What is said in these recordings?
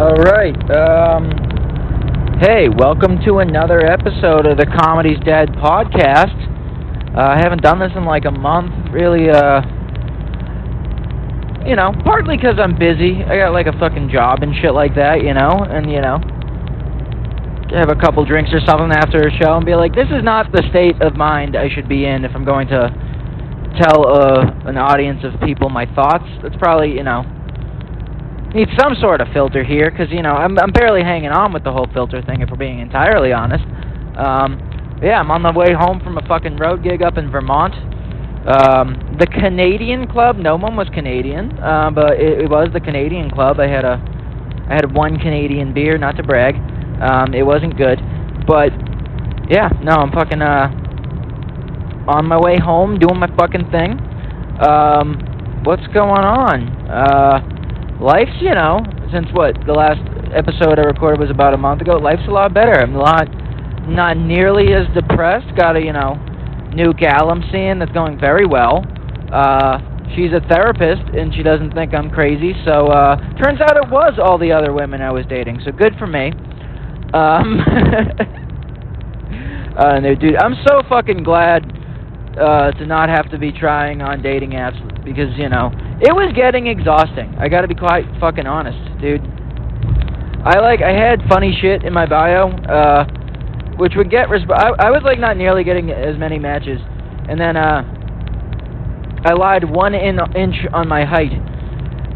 Alright, hey, welcome to another episode of the Comedy's Dead podcast. I haven't done this in like a month, really, partly because I'm busy. I got like a fucking job and shit like that, have a couple drinks or something after a show and be like, this is not the state of mind I should be in if I'm going to tell an audience of people my thoughts. That's probably, need some sort of filter here, because, I'm barely hanging on with the whole filter thing, if we're being entirely honest. I'm on the way home from a fucking road gig up in Vermont. The Canadian Club, no one was Canadian, but it was the Canadian Club. I had one Canadian beer, not to brag. It wasn't good, but, I'm fucking, on my way home, doing my fucking thing. What's going on? Life's, since the last episode I recorded was about a month ago, life's a lot better. I'm not nearly as depressed. Got a, new gal I'm seeing that's going very well. She's a therapist, and she doesn't think I'm crazy, so, turns out it was all the other women I was dating, so good for me. Dude, I'm so fucking glad, to not have to be trying on dating apps, because, it was getting exhausting. I gotta be quite fucking honest, dude. I had funny shit in my bio, which would get I was, not nearly getting as many matches, and then, I lied 1 inch on my height.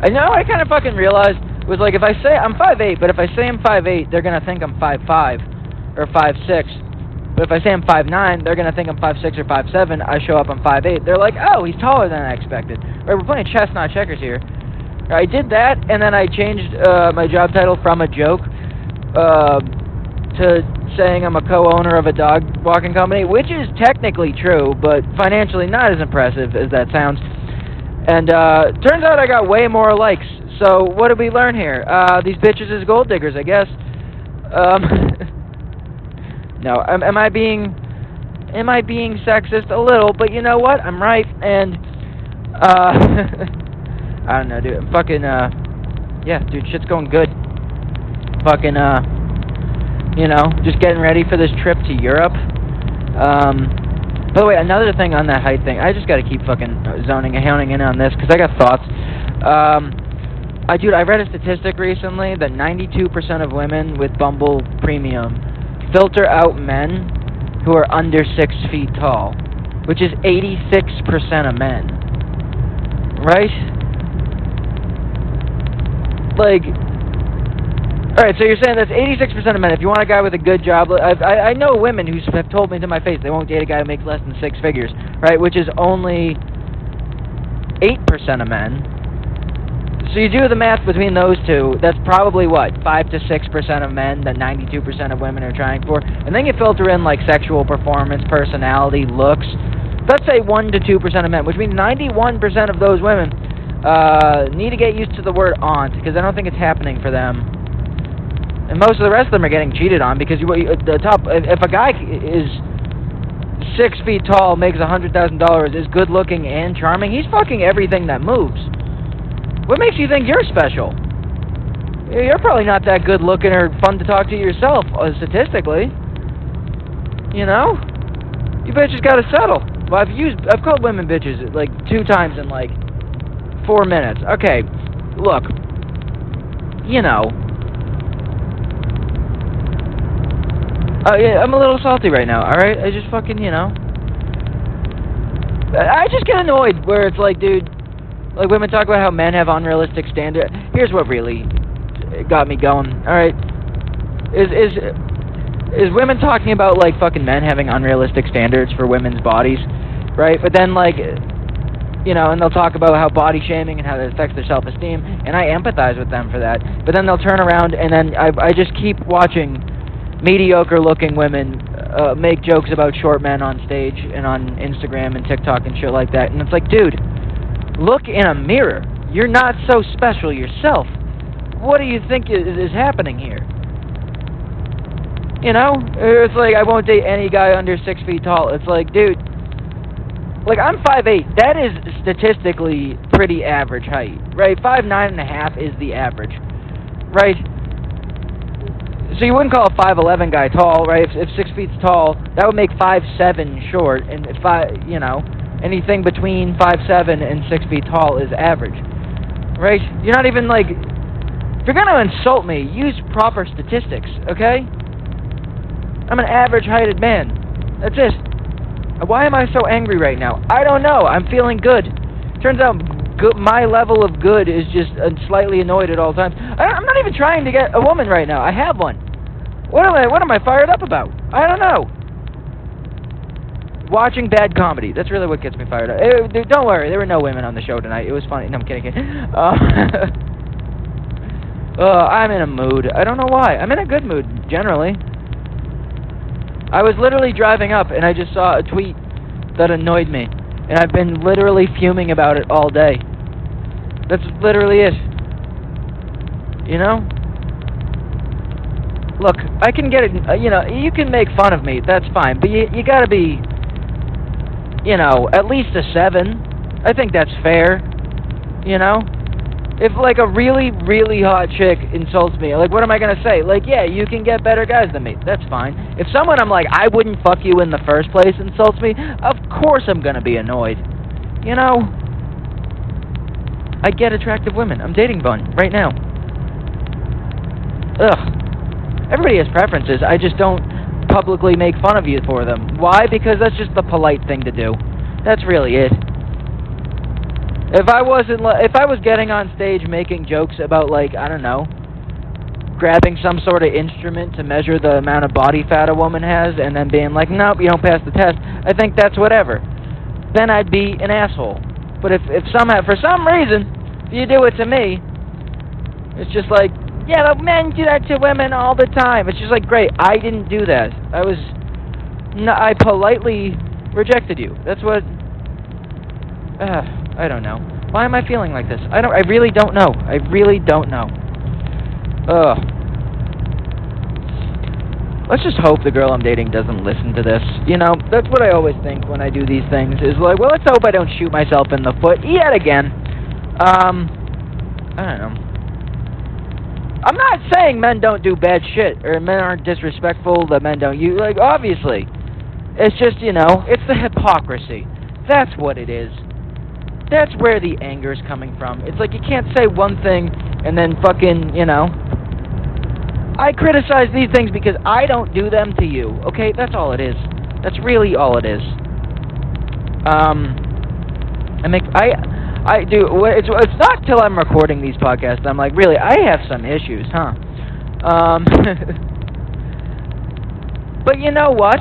I kind of fucking realized, was if I say, I'm 5'8", but if I say I'm 5'8", they're gonna think I'm 5'5", or 5'6", but if I say I'm 5'9", they're going to think I'm 5'6" or 5'7". I show up, I'm 5'8". They're like, oh, he's taller than I expected. Right, we're playing chess, not checkers here. I did that, and then I changed my job title from a joke to saying I'm a co-owner of a dog walking company, which is technically true, but financially not as impressive as that sounds. And turns out I got way more likes. So what did we learn here? These bitches is gold diggers, I guess. No, am I being sexist? A little, but you know what? I'm right, and, I don't know, dude, I'm fucking, dude, shit's going good. Fucking, just getting ready for this trip to Europe. By the way, another thing on that height thing, I just gotta keep fucking honing in on this, because I got thoughts. I read a statistic recently that 92% of women with Bumble Premium filter out men who are under 6 feet tall, which is 86% of men, right? Alright, so you're saying that's 86% of men. If you want a guy with a good job, I know women who have told me to my face they won't date a guy who makes less than 6 figures, right, which is only 8% of men. So you do the math between those two, that's probably, 5 to 6% of men that 92% of women are trying for. And then you filter in, sexual performance, personality, looks. Let's say 1 to 2% of men, which means 91% of those women need to get used to the word aunt, because I don't think it's happening for them. And most of the rest of them are getting cheated on, because if a guy is 6 feet tall, makes $100,000, is good-looking and charming, he's fucking everything that moves. What makes you think you're special? You're probably not that good looking or fun to talk to yourself, statistically. You bitches gotta settle. Well, I've called women bitches 2 times in 4 minutes. Okay, look, I'm a little salty right now, alright? I just fucking, I just get annoyed where it's dude, women talk about how men have unrealistic standards. Here's what really got me going, alright? Is women talking about, fucking men having unrealistic standards for women's bodies, right? But then, and they'll talk about how body shaming and how that affects their self-esteem, and I empathize with them for that. But then they'll turn around, and then I just keep watching mediocre-looking women make jokes about short men on stage and on Instagram and TikTok and shit like that. And it's dude, look in a mirror. You're not so special yourself. What do you think is happening here? It's I won't date any guy under 6 feet tall. It's dude, I'm 5'8". That is statistically pretty average height, right? 5'9.5" is the average, right? So you wouldn't call a 5'11" guy tall, right? If 6 feet's tall, that would make 5'7" short, and if anything between 5'7" and 6 feet tall is average, right? You're not even like, if you're gonna insult me, use proper statistics, okay? I'm an average heighted man. That's it. Why am I so angry right now? I don't know. I'm feeling good. Turns out my level of good is just slightly annoyed at all times. I'm not even trying to get a woman right now. I have one. What am I fired up about? I don't know. Watching bad comedy. That's really what gets me fired up. Don't worry. There were no women on the show tonight. It was funny. No, I'm kidding. I'm in a mood. I don't know why. I'm in a good mood, generally. I was literally driving up, and I just saw a tweet that annoyed me. And I've been literally fuming about it all day. That's literally it. You know? Look, I can get it, you can make fun of me, that's fine. But you gotta be, at least a 7. I think that's fair. If, like, a really, really hot chick insults me, like, what am I gonna say? Like, yeah, you can get better guys than me. That's fine. If someone I'm like, I wouldn't fuck you in the first place insults me, of course I'm gonna be annoyed. I get attractive women. I'm dating one right now. Ugh. Everybody has preferences. I just don't publicly make fun of you for them. Why? Because that's just the polite thing to do. That's really it. If I was getting on stage making jokes about, like, I don't know, grabbing some sort of instrument to measure the amount of body fat a woman has and then being like, nope, you don't pass the test, I think that's whatever. Then I'd be an asshole. But if for some reason, you do it to me, it's just like, yeah, but men do that to women all the time. It's just like, great, I didn't do that. I politely rejected you. That's what... I don't know. Why am I feeling like this? I really don't know. I really don't know. Ugh. Let's just hope the girl I'm dating doesn't listen to this. That's what I always think when I do these things, is like, well, let's hope I don't shoot myself in the foot yet again. I don't know. I'm not saying men don't do bad shit, or men aren't disrespectful, that men don't use, like, obviously. It's just, it's the hypocrisy. That's what it is. That's where the anger's coming from. It's like you can't say one thing and then fucking, I criticize these things because I don't do them to you, okay? That's all it is. That's really all it is. It's not till I'm recording these podcasts I'm like, really, I have some issues, huh? But you know what?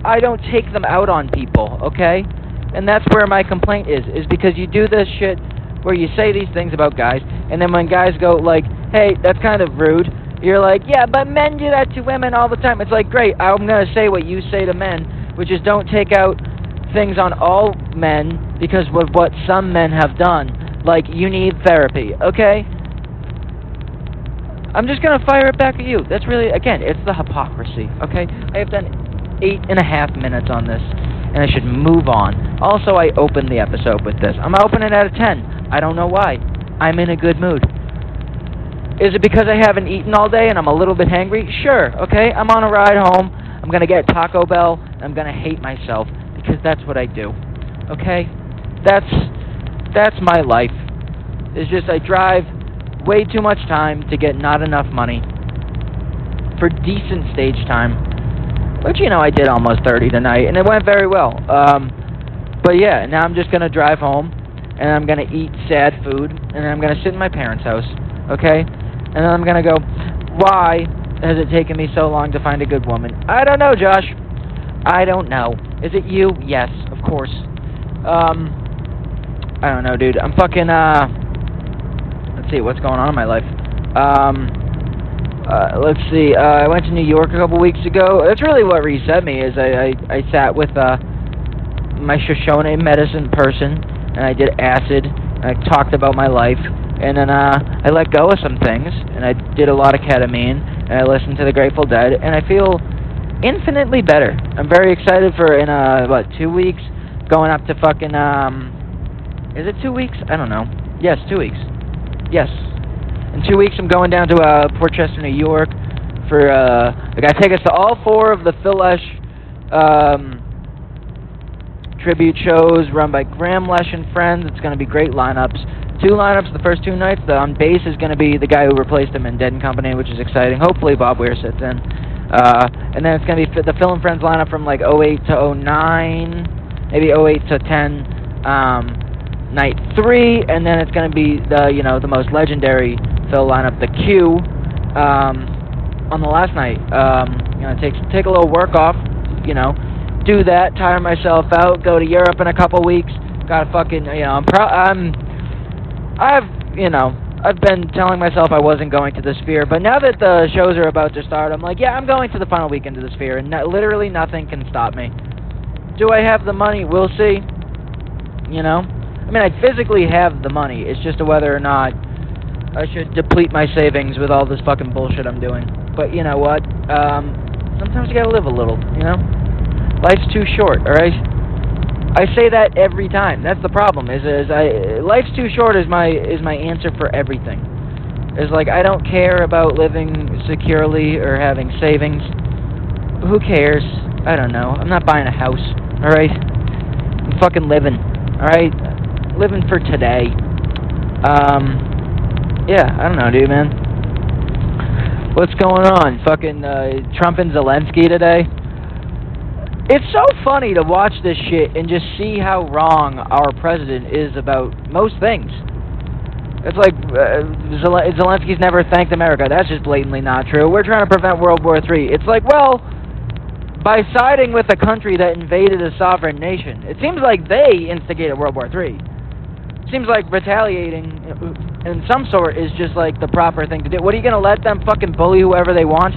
I don't take them out on people, okay? And that's where my complaint is because you do this shit where you say these things about guys, and then when guys go like, hey, that's kind of rude, you're like, yeah, but men do that to women all the time. It's like, great, I'm going to say what you say to men, which is don't take out things on all men because of what some men have done. Like, you need therapy, okay? I'm just going to fire it back at you. That's really, again, it's the hypocrisy, okay? I have done 8.5 minutes on this, and I should move on. Also, I opened the episode with this. I'm opening it at a 10. I don't know why. I'm in a good mood. Is it because I haven't eaten all day and I'm a little bit hangry? Sure, okay? I'm on a ride home. I'm going to get Taco Bell. I'm going to hate myself because that's what I do, okay? That's my life. It's just I drive way too much time to get not enough money for decent stage time. Which, I did almost 30 tonight, and it went very well. But yeah, now I'm just going to drive home, and I'm going to eat sad food, and then I'm going to sit in my parents' house, okay? And then I'm going to go, why has it taken me so long to find a good woman? I don't know, Josh. I don't know. Is it you? Yes, of course. I don't know, dude. I'm fucking, let's see, what's going on in my life? Let's see, I went to New York a couple weeks ago. That's really what reset me, is I sat with, my Shoshone medicine person, and I did acid, and I talked about my life, and then, I let go of some things, and I did a lot of ketamine, and I listened to the Grateful Dead, and I feel infinitely better. I'm very excited for, in, 2 weeks, going up to fucking, is it 2 weeks? I don't know. Yes, 2 weeks. Yes. In 2 weeks, I'm going down to Port Chester, New York for I got tickets to all 4 of the Phil Lesh tribute shows run by Graham Lesh and Friends. It's going to be great lineups. 2 lineups the first 2 nights. On bass is going to be the guy who replaced him in Dead and Company, which is exciting. Hopefully Bob Weir sits in. And then it's going to be the Phil and Friends lineup from like 08 to 09, maybe 08 to 10, night 3, and then it's going to be the most legendary Phil lineup, the Q, on the last night. Take a little work off, do that, tire myself out, go to Europe in a couple weeks. Gotta fucking, I've been telling myself I wasn't going to the Sphere, but now that the shows are about to start, I'm like, yeah, I'm going to the final weekend of the Sphere, and literally nothing can stop me. Do I have the money? We'll see. I physically have the money. It's just whether or not I should deplete my savings with all this fucking bullshit I'm doing. But you know what? Sometimes you gotta live a little, Life's too short, alright? I say that every time. That's the problem. Life's too short is my answer for everything. It's like I don't care about living securely or having savings. Who cares? I don't know. I'm not buying a house, alright? I'm fucking living, alright? Living for today. Yeah, I don't know, dude, man. What's going on? Fucking Trump and Zelensky today? It's so funny to watch this shit and just see how wrong our president is about most things. It's like Zelensky's never thanked America. That's just blatantly not true. We're trying to prevent World War III. It's like, well, by siding with a country that invaded a sovereign nation, it seems like they instigated World War III. It seems like retaliating in some sort is just like the proper thing to do. What, are you going to let them fucking bully whoever they want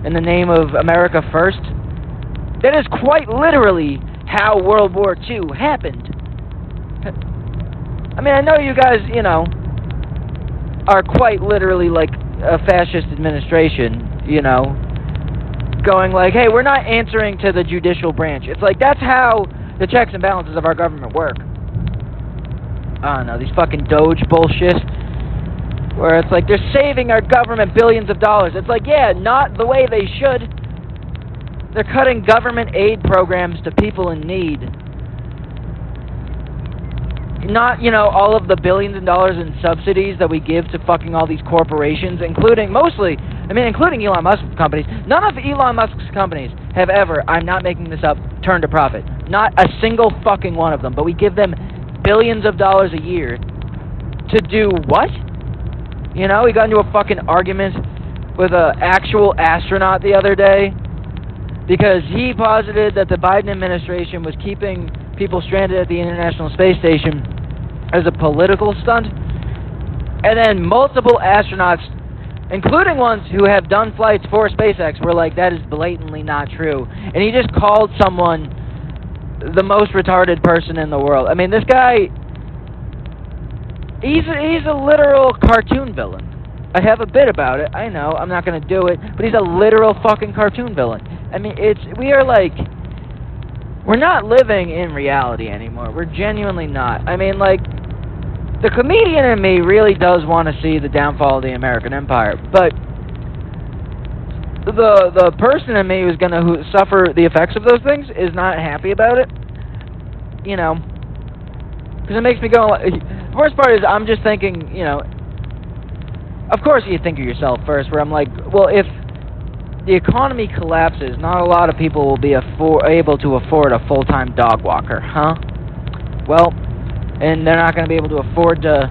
in the name of America first? That is quite literally how World War II happened. I know you guys, are quite literally like a fascist administration, going like, hey, we're not answering to the judicial branch. It's like, that's how the checks and balances of our government work. I don't know, these fucking Doge bullshit, where it's like, they're saving our government billions of dollars. It's like, yeah, not the way they should. They're cutting government aid programs to people in need. Not, all of the billions of dollars in subsidies that we give to fucking all these corporations, including Elon Musk's companies. None of Elon Musk's companies have ever, I'm not making this up, turned a profit. Not a single fucking one of them. But we give them billions of dollars a year to do what? We got into a fucking argument with an actual astronaut the other day because he posited that the Biden administration was keeping people stranded at the International Space Station as a political stunt. And then multiple astronauts, including ones who have done flights for SpaceX, were like, that is blatantly not true. And he just called someone the most retarded person in the world. This guy, he's a literal cartoon villain. I have a bit about it, I know, I'm not going to do it, but he's a literal fucking cartoon villain. We're not living in reality anymore. We're genuinely not. The comedian in me really does want to see the downfall of the American empire, but the person in me who's going to suffer the effects of those things is not happy about it. Because it makes me go, the worst part is I'm just thinking, of course you think of yourself first, where I'm like, well, if the economy collapses, not a lot of people will be able to afford a full-time dog walker, huh? Well, and they're not going to be able to afford to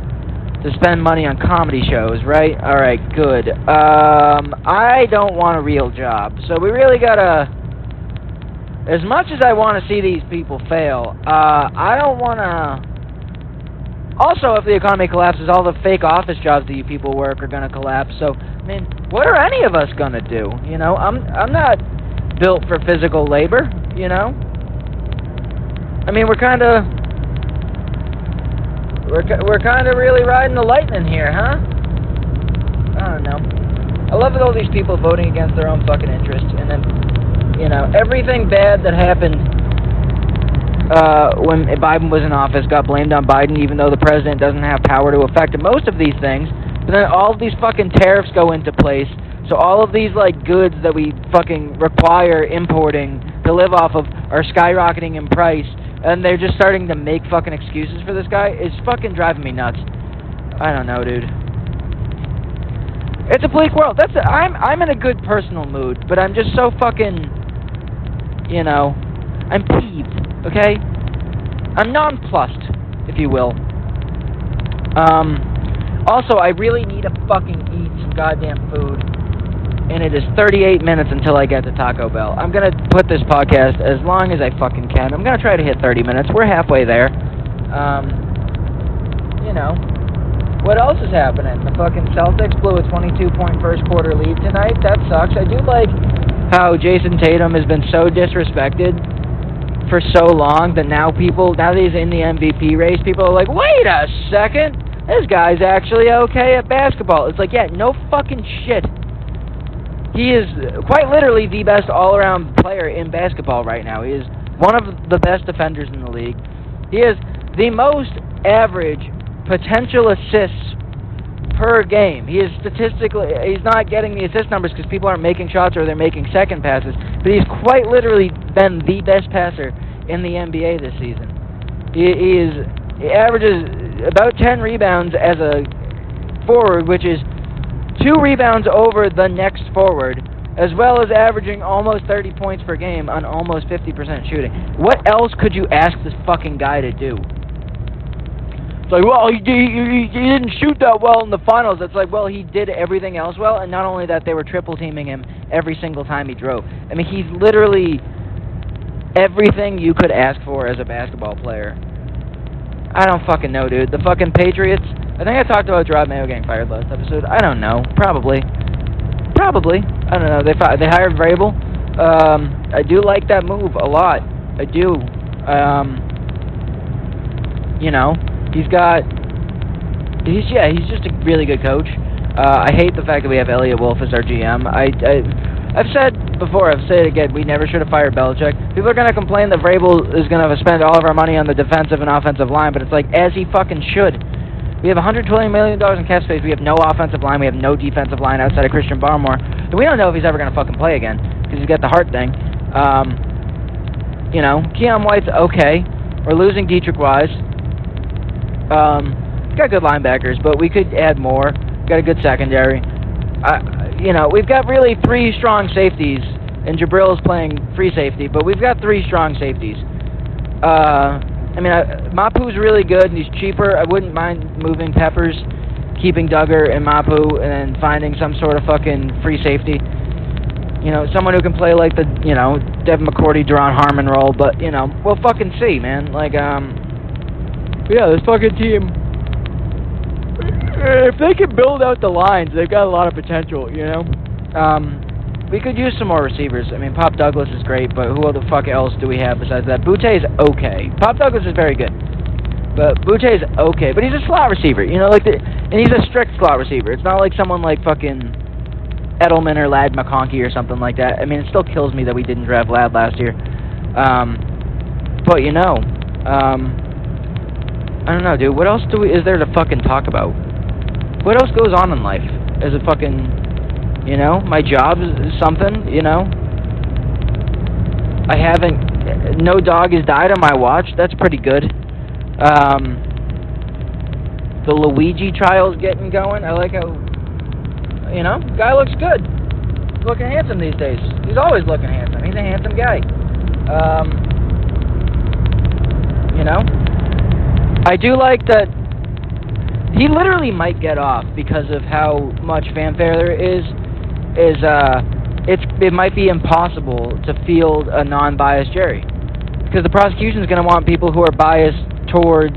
spend money on comedy shows, right? Alright, good. I don't want a real job, so we really gotta, as much as I want to see these people fail, I don't want to. Also, if the economy collapses, all the fake office jobs that you people work are going to collapse. So, what are any of us going to do? I'm not built for physical labor, we're kind of really riding the lightning here, huh? I don't know. I love all these people voting against their own fucking interests, and then, everything bad that happened when Biden was in office got blamed on Biden, even though the president doesn't have power to affect most of these things. But then all of these fucking tariffs go into place, so all of these, like, goods that we fucking require importing to live off of are skyrocketing in price, and they're just starting to make fucking excuses for this guy. It's fucking driving me nuts. I don't know, dude. It's a bleak world. I'm in a good personal mood, but I'm just so fucking, you know, I'm peeved, okay? I'm nonplussed, if you will. Also, I really need to fucking eat some goddamn food, and it is 38 minutes until I get to Taco Bell. I'm gonna put this podcast as long as I fucking can. I'm gonna try to hit 30 minutes. We're halfway there. You know, what else is happening? The fucking Celtics blew a 22-point first quarter lead tonight. That sucks. I do like how Jason Tatum has been so disrespected for so long that now that he's in the MVP race, people are like, wait a second, this guy's actually okay at basketball. It's like, yeah, no fucking shit. He is quite literally the best all-around player in basketball right now. He is one of the best defenders in the league. He is the most average potential assists per game. He is statistically, he's not getting the assist numbers because people aren't making shots or they're making second passes, but he's quite literally been the best passer in the NBA this season. He averages about 10 rebounds as a forward, which is 2 rebounds over the next forward, as well as averaging almost 30 points per game on almost 50% shooting. What else could you ask this fucking guy to do? It's like, well, he didn't shoot that well in the finals. It's like, well, he did everything else well, and not only that, they were triple-teaming him every single time he drove. I mean, he's literally everything you could ask for as a basketball player. I don't fucking know, dude. The fucking Patriots, I think I talked about Gerard Mayo getting fired last episode. I don't know. Probably. I don't know. They hired Vrabel. I do like that move a lot. I do. You know, he's just a really good coach. I hate the fact that we have Elliot Wolf as our GM. I've said before, I've said it again, we never should have fired Belichick. People are going to complain that Vrabel is going to spend all of our money on the defensive and offensive line, but it's like, as he fucking should. We have $120 million in cap space. We have no offensive line. We have no defensive line outside of Christian Barmore. And we don't know if he's ever going to fucking play again because he's got the heart thing. You know, Keon White's okay. We're losing Dietrich Wise. We've got good linebackers, but we could add more. We've got a good secondary. You know, we've got really 3 strong safeties, and Jabril's playing free safety, but we've got 3 strong safeties. I mean, Mapu's really good, and he's cheaper. I wouldn't mind moving Peppers, keeping Duggar and Mapu, and then finding some sort of fucking free safety. You know, someone who can play like the, you know, Devin McCourty, Deron Harmon role, but, you know, we'll fucking see, man. Like, yeah, this fucking team, if they can build out the lines, they've got a lot of potential, you know? We could use some more receivers. I mean, Pop Douglas is great, but who the fuck else do we have besides that? Boutte is okay. Pop Douglas is very good, but Boutte is okay. But he's a slot receiver, you know, and he's a strict slot receiver. It's not like someone like fucking Edelman or Ladd McConkey or something like that. I mean, it still kills me that we didn't draft Ladd last year. But, you know, I don't know, dude. What else is there to fucking talk about? What else goes on in life? As a fucking, you know, my job is something, you know. No dog has died on my watch. That's pretty good. The Luigi trial's getting going. I like how, you know, guy looks good. He's looking handsome these days. He's always looking handsome. He's a handsome guy. You know, I do like that he literally might get off because of how much fanfare there is. It might be impossible to field a non-biased jury because the prosecution is going to want people who are biased towards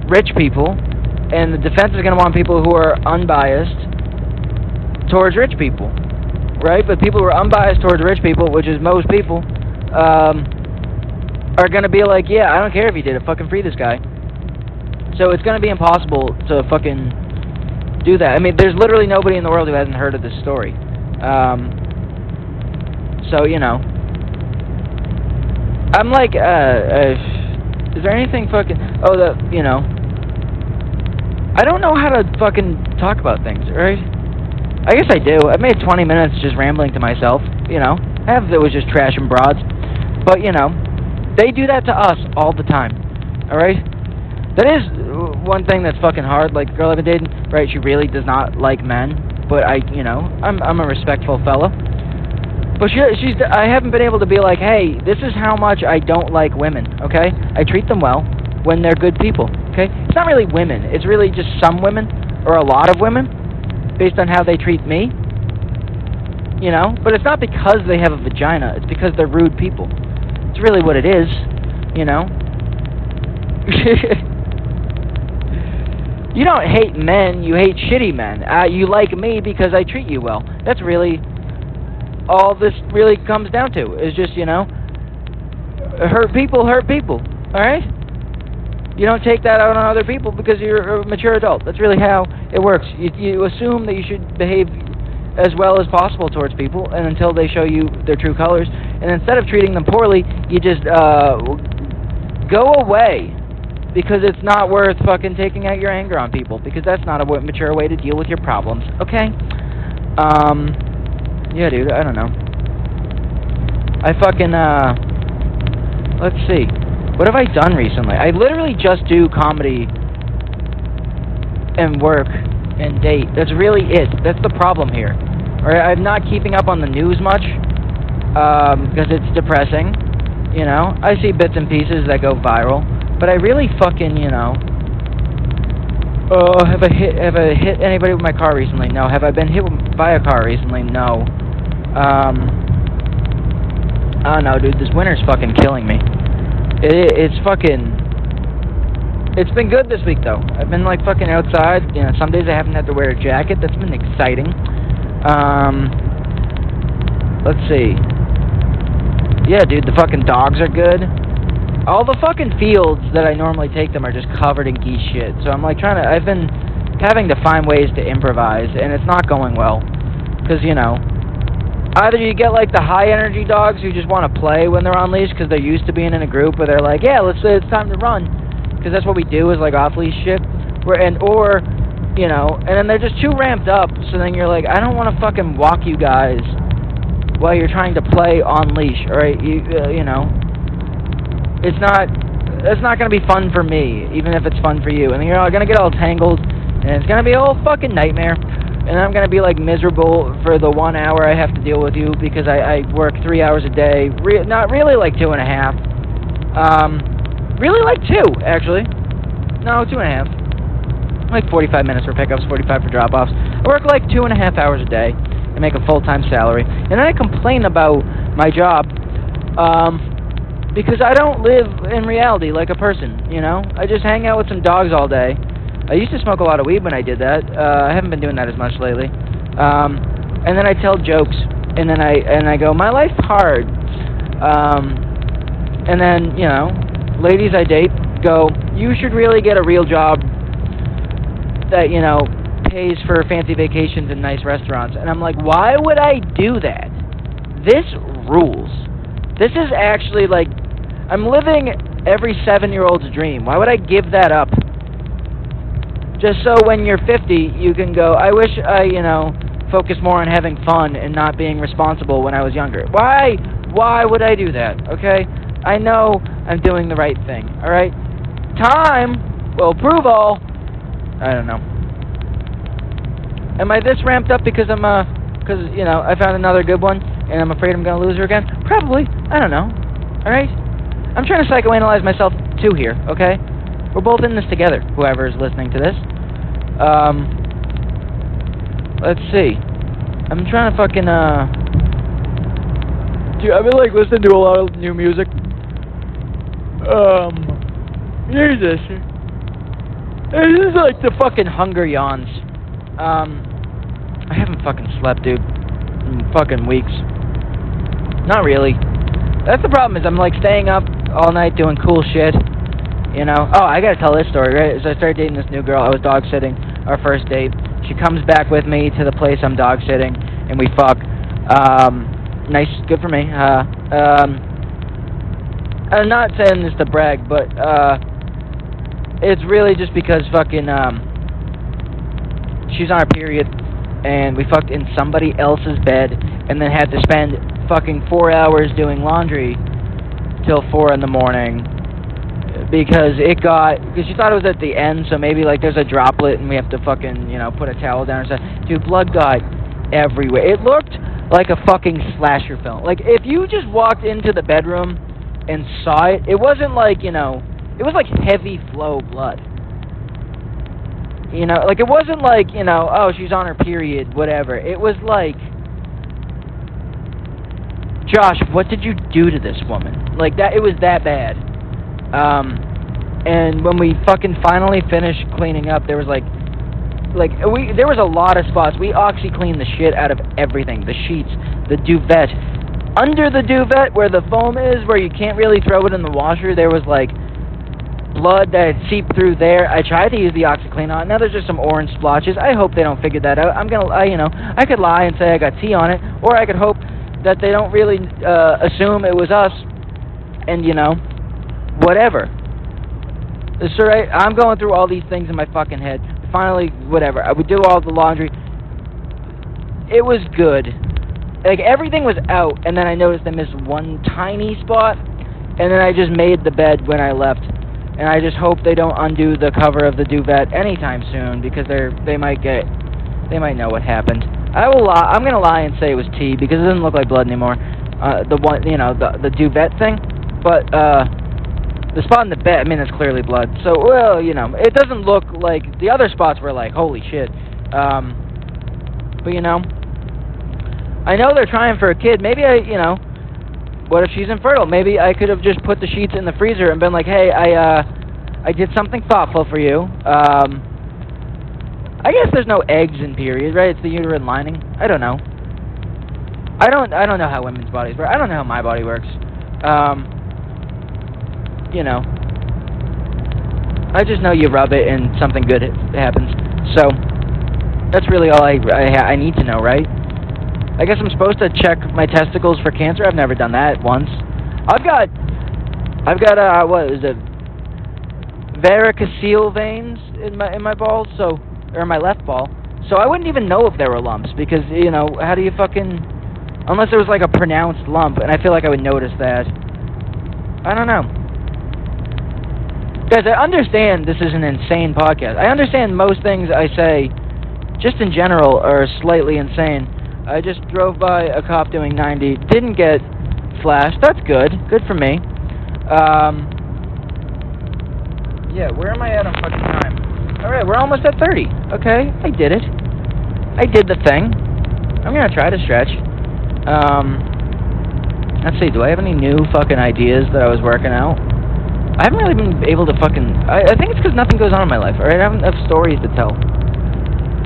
rich people, and the defense is going to want people who are unbiased towards rich people, right? But people who are unbiased towards rich people, which is most people, are going to be like, yeah, I don't care if he did it, fucking free this guy. So it's going to be impossible to fucking do that. I mean, there's literally nobody in the world who hasn't heard of this story. So, you know, I'm like, is there anything fucking, you know, I don't know how to fucking talk about things, right? I guess I do. I made 20 minutes just rambling to myself, you know. Half of it was just trash and broads. But, you know, they do that to us all the time, alright? That is one thing that's fucking hard. Like, the girl I've been dating, right, she really does not like men. But I'm a respectful fella. But I haven't been able to be like, hey, this is how much I don't like women, okay? I treat them well when they're good people, okay? It's not really women. It's really just some women, or a lot of women, based on how they treat me, you know? But it's not because they have a vagina. It's because they're rude people. It's really what it is, you know? You don't hate men, you hate shitty men. You like me because I treat you well. That's really all this really comes down to, is just, you know, hurt people, alright? You don't take that out on other people because you're a mature adult. That's really how it works. You assume that you should behave as well as possible towards people, and until they show you their true colors, and instead of treating them poorly, you just go away, because it's not worth fucking taking out your anger on people, because that's not a mature way to deal with your problems, okay? Yeah, dude, I don't know. I fucking, let's see. What have I done recently? I literally just do comedy and work and date. That's really it. That's the problem here. Alright, I'm not keeping up on the news much, because it's depressing, you know? I see bits and pieces that go viral, but I really fucking, you know... have I hit anybody with my car recently? No. Have I been hit by a car recently? No. Oh no, dude, this winter's fucking killing me. It's fucking... It's been good this week, though. I've been, like, fucking outside. You know, some days I haven't had to wear a jacket. That's been exciting. Let's see. Yeah, dude, the fucking dogs are good. All the fucking fields that I normally take them are just covered in geese shit. So I'm, like, I've been having to find ways to improvise, and it's not going well. Because, you know... Either you get, like, the high-energy dogs who just want to play when they're on leash because they're used to being in a group where they're like, yeah, it's time to run. Because that's what we do is, like, off-leash shit. Or, you know, and then they're just too ramped up, so then you're like, I don't want to fucking walk you guys while you're trying to play on leash, alright? You know, it's not going to be fun for me, even if it's fun for you. And then you're going to get all tangled, and it's going to be a whole fucking nightmare. And I'm going to be, like, miserable for the 1 hour I have to deal with you because I work 3 hours a day. Not really, like 2.5. Really, like 2, actually. No, 2.5. Like 45 minutes for pickups, 45 for drop-offs. I work, like, 2.5 hours a day and make a full-time salary. And then I complain about my job because I don't live in reality like a person, you know? I just hang out with some dogs all day. I used to smoke a lot of weed when I did that. I haven't been doing that as much lately. And then I tell jokes, and then I go, my life's hard. And then, you know, ladies I date go, you should really get a real job that, you know, pays for fancy vacations and nice restaurants. And I'm like, why would I do that? This rules. This is actually, like, I'm living every 7-year-old's dream. Why would I give that up? Just so when you're 50, you can go, I wish I, you know, focused more on having fun and not being responsible when I was younger. Why? Why would I do that, okay? I know I'm doing the right thing, alright? Time will prove all. I don't know. Am I this ramped up because because, you know, I found another good one and I'm afraid I'm going to lose her again? Probably. I don't know. Alright? I'm trying to psychoanalyze myself, too, here, okay? We're both in this together, whoever is listening to this. Let's see. I'm trying to fucking, dude, I've been, like, listening to a lot of new music. Here's this. This is, like, the fucking Hunger Yawns. I haven't fucking slept, dude, in fucking weeks. Not really. That's the problem, is I'm, like, staying up all night doing cool shit. You know? Oh, I gotta tell this story, right? As I started dating this new girl, I was dog-sitting our first date. She comes back with me to the place I'm dog-sitting, and we fuck. Nice, good for me. I'm not saying this to brag, but, it's really just because fucking, she's on her period, and we fucked in somebody else's bed, and then had to spend fucking 4 hours doing laundry till 4 in the morning, because she thought it was at the end, so maybe like there's a droplet and we have to fucking, put a towel down or something. Dude, blood got everywhere. It looked like a fucking slasher film. Like, if you just walked into the bedroom and saw it, it wasn't like, it was like heavy flow blood. Like, it wasn't like, oh, she's on her period, whatever. It was like, Josh, what did you do to this woman? Like, it was that bad. And when we fucking finally finished cleaning up, there was there was a lot of spots. We OxiCleaned the shit out of everything. The sheets, the duvet. Under the duvet, where the foam is, where you can't really throw it in the washer, there was, blood that had seeped through there. I tried to use the OxiClean on it. Now there's just some orange splotches. I hope they don't figure that out. I could lie and say I got tea on it, or I could hope that they don't really assume it was us, and, whatever. So I'm going through all these things in my fucking head. Finally, whatever. I would do all the laundry. It was good. Like, everything was out, and then I noticed I missed one tiny spot, and then I just made the bed when I left. And I just hope they don't undo the cover of the duvet anytime soon, because they might know what happened. I'm gonna lie and say it was tea, because it doesn't look like blood anymore. The duvet thing, but the spot in the bed, it's clearly blood. So, well, it doesn't look like the other spots were like, holy shit. But I know they're trying for a kid. Maybe what if she's infertile? Maybe I could have just put the sheets in the freezer and been like, hey, I did something thoughtful for you. I guess there's no eggs in period, right? It's the uterine lining. I don't know. I don't know how women's bodies work. I don't know how my body works. I just know you rub it and something good happens. So that's really all I need to know, right? I guess I'm supposed to check my testicles for cancer. I've never done that once. I've got what is it? Varicocele veins in my balls, or in my left ball. So I wouldn't even know if there were lumps, because how do you unless there was like a pronounced lump, and I feel like I would notice that. I don't know. Guys, I understand this is an insane podcast. I understand most things I say, just in general, are slightly insane. I just drove by a cop doing 90, didn't get flashed. That's good. Good for me. Yeah, where am I at on fucking time? Alright, we're almost at 30. Okay, I did it. I did the thing. I'm gonna try to stretch. Let's see, do I have any new fucking ideas that I was working out? I haven't really been able to I think it's because nothing goes on in my life, alright? I haven't enough stories to tell.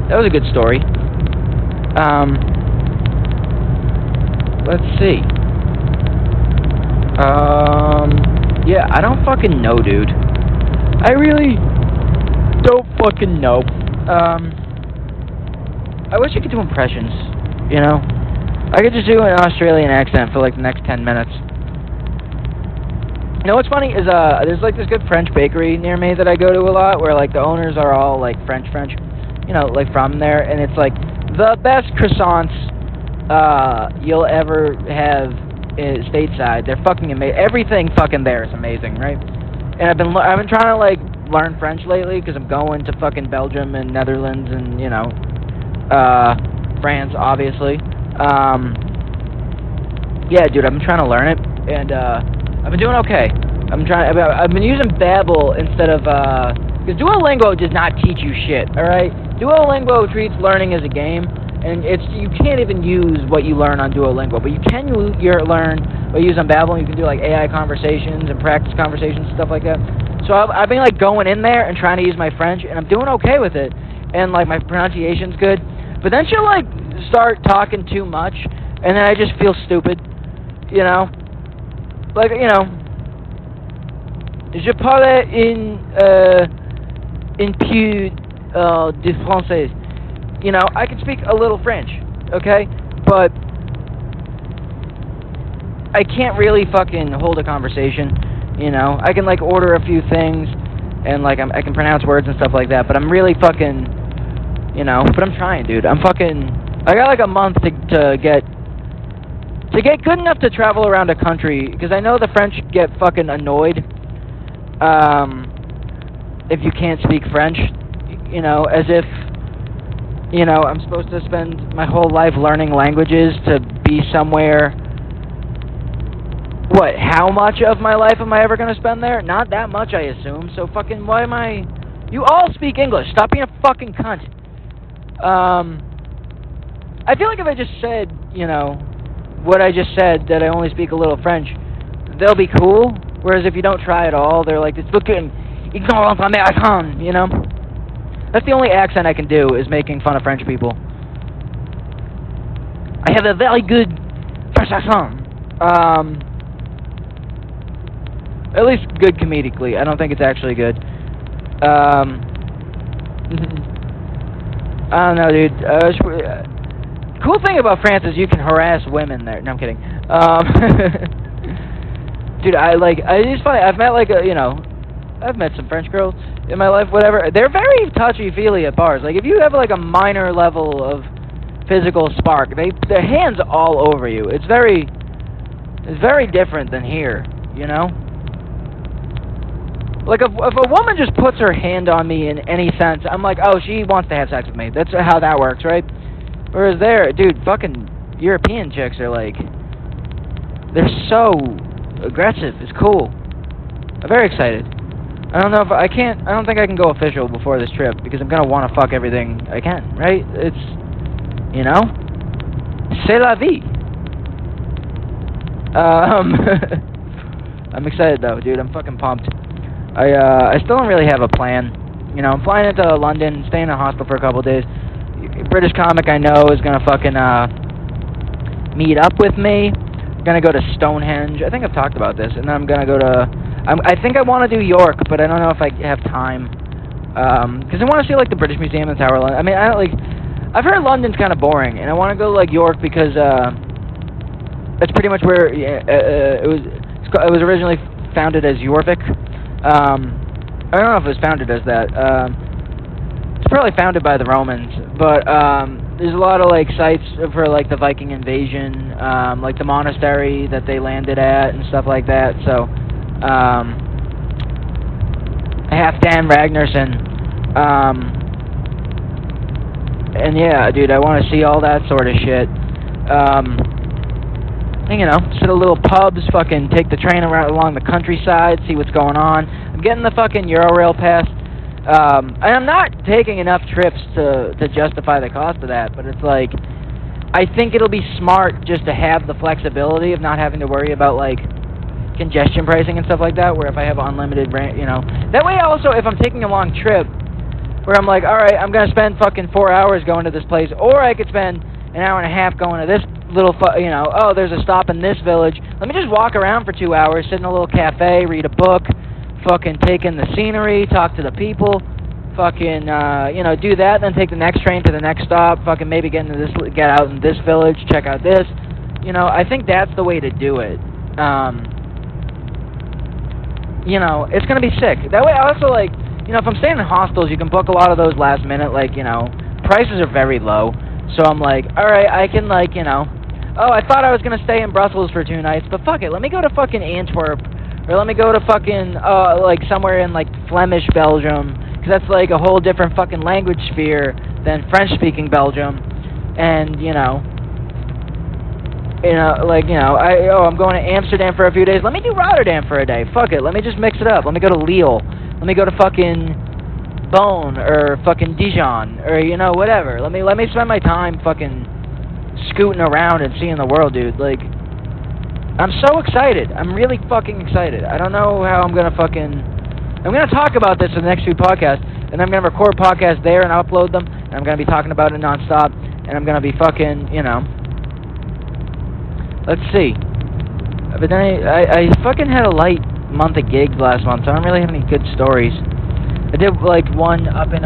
That was a good story. Let's see. Yeah, I don't fucking know, dude. I really don't fucking know. I wish I could do impressions, I could just do an Australian accent for like the next 10 minutes. What's funny is there's like this good French bakery near me that I go to a lot, where like the owners are all like French, like from there, and it's like the best croissants you'll ever have stateside. They're fucking amazing. Everything fucking there is amazing, right? And I've been trying to like learn French lately, because I'm going to fucking Belgium and Netherlands and France, obviously. Yeah, dude, I've been trying to learn it, and I've been doing okay. I've been using Babbel instead of because Duolingo does not teach you shit. All right, Duolingo treats learning as a game, and you can't even use what you learn on Duolingo, but you can learn what you use on Babbel. And you can do like AI conversations and practice conversations and stuff like that. So I've been like going in there and trying to use my French, and I'm doing okay with it, and like my pronunciation's good. But then she'll like start talking too much, and then I just feel stupid, Like, je parle in peu de français. I can speak a little French, okay? But I can't really fucking hold a conversation, I can like order a few things, and like I can pronounce words and stuff like that, but I'm really fucking you know. But I'm trying, dude. I got like a month to get good enough to travel around a country, because I know the French get fucking annoyed if you can't speak French, you know, as if, you know, I'm supposed to spend my whole life learning languages to be somewhere. What, how much of my life am I ever going to spend there? Not that much, I assume. So fucking, why am I... You all speak English. Stop being a fucking cunt. I feel like if I just said, you know, what I just said, that I only speak a little French, they'll be cool. Whereas if you don't try at all, they're like, it's looking ignorant American, you know? That's the only accent I can do, is making fun of French people. I have a very good French accent. At least good comedically. I don't think it's actually good. I don't know, dude. Cool thing about France is you can harass women there. No, I'm kidding. Dude, it's funny. I've met I've met some French girls in my life, whatever. They're very touchy-feely at bars. Like, if you have like a minor level of physical spark, their hands all over you. It's very different than here, you know? Like, if a woman just puts her hand on me in any sense, I'm like, oh, she wants to have sex with me. That's how that works, right? Whereas there, dude, fucking European chicks are like, they're so aggressive. It's cool. I'm very excited. I don't think I can go official before this trip, because I'm gonna want to fuck everything I can, right? It's, you know? C'est la vie. I'm excited though, dude. I'm fucking pumped. I still don't really have a plan. You know, I'm flying into London, staying in a hostel for a couple of days. A British comic I know is gonna fucking meet up with me. I'm gonna go to Stonehenge. I think I've talked about this. And then I'm gonna go to... I think I want to do York, but I don't know if I have time. Because I want to see, like, the British Museum and Tower of London. I mean, I've heard London's kind of boring, and I want to go to, like, York because that's pretty much where it was originally founded as Jorvik. I don't know if it was founded as that. It's probably founded by the Romans, but there's a lot of like sites for like the Viking invasion, like the monastery that they landed at and stuff like that. So, Halfdan Ragnarsson, and yeah, dude, I want to see all that sort of shit. You know, sit at little pubs, fucking take the train around along the countryside, see what's going on. I'm getting the fucking Eurorail pass. And I'm not taking enough trips to justify the cost of that, but it's like, I think it'll be smart just to have the flexibility of not having to worry about, like, congestion pricing and stuff like that, where if I have unlimited rent, you know. That way also, if I'm taking a long trip, where I'm like, alright, I'm gonna spend fucking 4 hours going to this place, or I could spend an hour and a half going to this little, you know, oh, there's a stop in this village. Let me just walk around for 2 hours, sit in a little cafe, read a book, fucking take in the scenery, talk to the people, fucking, you know, do that, then take the next train to the next stop, fucking maybe get out in this village, check out this. You know, I think that's the way to do it. You know, it's gonna be sick. That way, also, like, you know, if I'm staying in hostels, you can book a lot of those last minute, like, you know, prices are very low. So I'm like, alright, I can, like, you know, oh, I thought I was gonna stay in Brussels for 2 nights, but fuck it, let me go to fucking Antwerp, or let me go to fucking, like, somewhere in, like, Flemish Belgium, because that's, like, a whole different fucking language sphere than French-speaking Belgium, and, you know, like, you know, I'm going to Amsterdam for a few days, let me do Rotterdam for a day, fuck it, let me just mix it up, let me go to Lille, let me go to fucking Bonn, or fucking Dijon, or, you know, whatever, let me spend my time fucking scooting around and seeing the world, dude, like, I'm so excited, I'm really fucking excited, I don't know how I'm gonna talk about this in the next few podcasts, and I'm gonna record podcasts there and upload them, and I'm gonna be talking about it nonstop, and I'm gonna be fucking, you know, let's see, but then I fucking had a light month of gigs last month, so I don't really have any good stories. I did, like, one up in,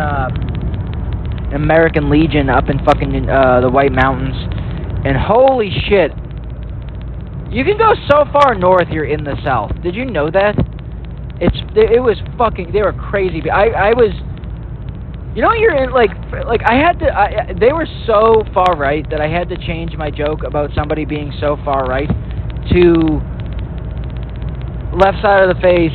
American Legion up in fucking, the White Mountains, and holy shit, you can go so far north you're in the South. Did you know that? It was fucking, they were crazy. I was You know, you're in, like I had to, they were so far right that I had to change my joke about somebody being so far right to left side of the face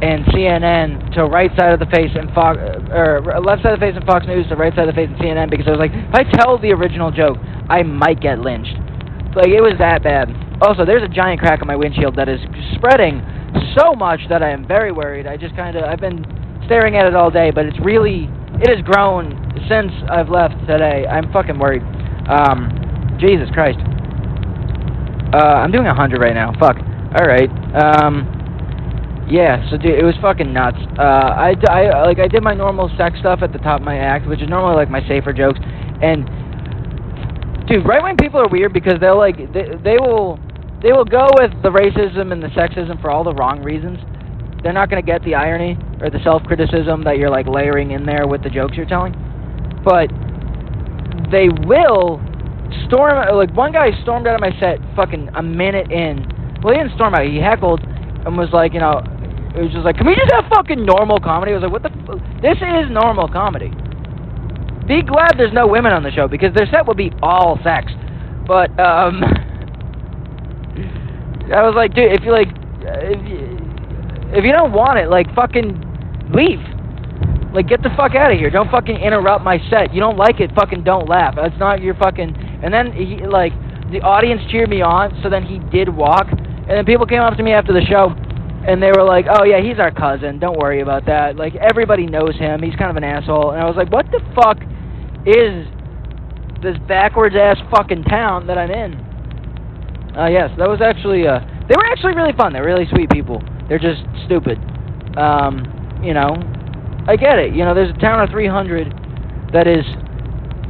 and CNN to right side of the face and Fox, or left side of the face and Fox News to right side of the face and CNN, because I was like, if I tell the original joke, I might get lynched. Like, it was that bad. Also, there's a giant crack on my windshield that is spreading so much that I am very worried. I've been staring at it all day, but it has grown since I've left today. I'm fucking worried. Jesus Christ. I'm doing 100 right now. Fuck. Alright. Yeah, so dude, it was fucking nuts. I did my normal sex stuff at the top of my act, which is normally like my safer jokes, and dude, right-wing people are weird because they'll like they will go with the racism and the sexism for all the wrong reasons. They're not gonna get the irony or the self-criticism that you're like layering in there with the jokes you're telling, but they will storm. Like, one guy stormed out of my set fucking a minute in. Well, he didn't storm out. He heckled and was like, you know, it was just like, can we just have fucking normal comedy? I was like, what the this is normal comedy. Be glad there's no women on the show, because their set would be all sex. But, I was like, dude, if you like, if you don't want it, like, fucking leave. Like, get the fuck out of here. Don't fucking interrupt my set. You don't like it, fucking don't laugh. That's not your fucking... And then, he, like, the audience cheered me on, so then he did walk. And then people came up to me after the show, and they were like, oh, yeah, he's our cousin. Don't worry about that. Like, everybody knows him. He's kind of an asshole. And I was like, what the fuck is this backwards-ass fucking town that I'm in? Yes, that was actually... they were actually really fun. They're really sweet people. They're just stupid. You know... I get it. You know, there's a town of 300 that is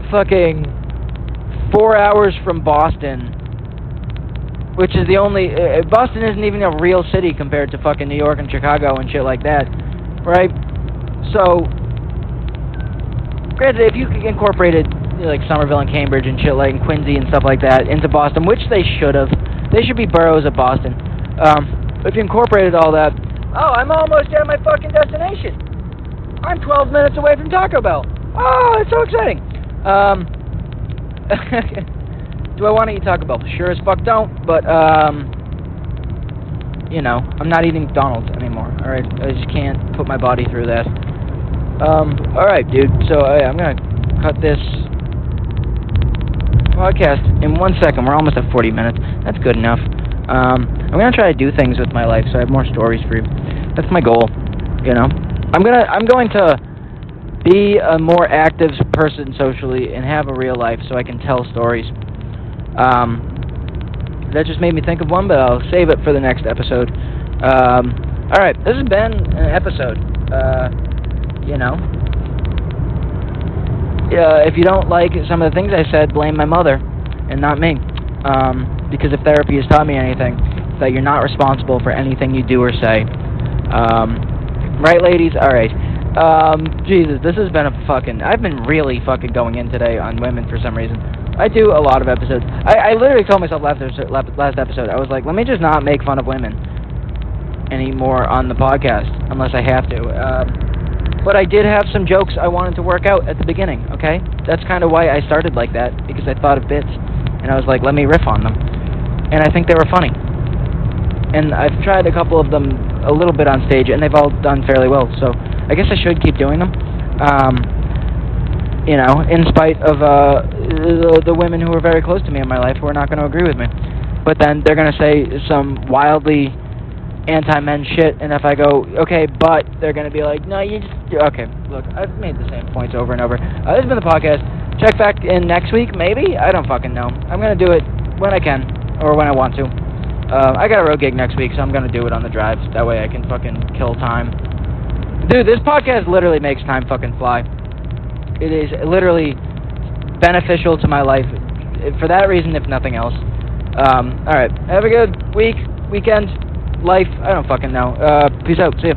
fucking 4 hours from Boston, which is the only... Boston isn't even a real city compared to fucking New York and Chicago and shit like that, right? So, granted, if you incorporated, you know, like Somerville and Cambridge and shit like, and Quincy and stuff like that into Boston, which they should have. They should be boroughs of Boston. If you incorporated all that... Oh, I'm almost at my fucking destination. I'm 12 minutes away from Taco Bell. Oh, it's so exciting. Do I want to eat Taco Bell? Sure as fuck don't, but, you know, I'm not eating McDonald's anymore, alright? I just can't put my body through that. Alright, dude, so I'm gonna cut this podcast in 1 second. We're almost at 40 minutes. That's good enough. I'm gonna try to do things with my life so I have more stories for you. That's my goal, you know? I'm going to be a more active person socially and have a real life so I can tell stories. That just made me think of one, but I'll save it for the next episode. Alright, this has been an episode. You know. If you don't like some of the things I said, blame my mother and not me. Because if therapy has taught me anything, it's that you're not responsible for anything you do or say. Right, ladies? Alright. Jesus, this has been I've been really fucking going in today on women for some reason. I do a lot of episodes. I literally told myself last episode, I was like, let me just not make fun of women anymore on the podcast, unless I have to. But I did have some jokes I wanted to work out at the beginning, okay? That's kind of why I started like that, because I thought of bits. And I was like, let me riff on them. And I think they were funny. And I've tried a couple of them a little bit on stage, and they've all done fairly well, so I guess I should keep doing them. You know, in spite of the women who are very close to me in my life who are not going to agree with me. But then they're going to say some wildly anti-men shit, and if I go, okay, but, they're going to be like, no, you just... Okay, look, I've made the same points over and over. This has been the podcast. Check back in next week, maybe? I don't fucking know. I'm going to do it when I can, or when I want to. I got a road gig next week, so I'm going to do it on the drive. That way I can fucking kill time. Dude, this podcast literally makes time fucking fly. It is literally beneficial to my life for that reason, if nothing else. Alright, have a good week, weekend, life, I don't fucking know. Peace out, see ya.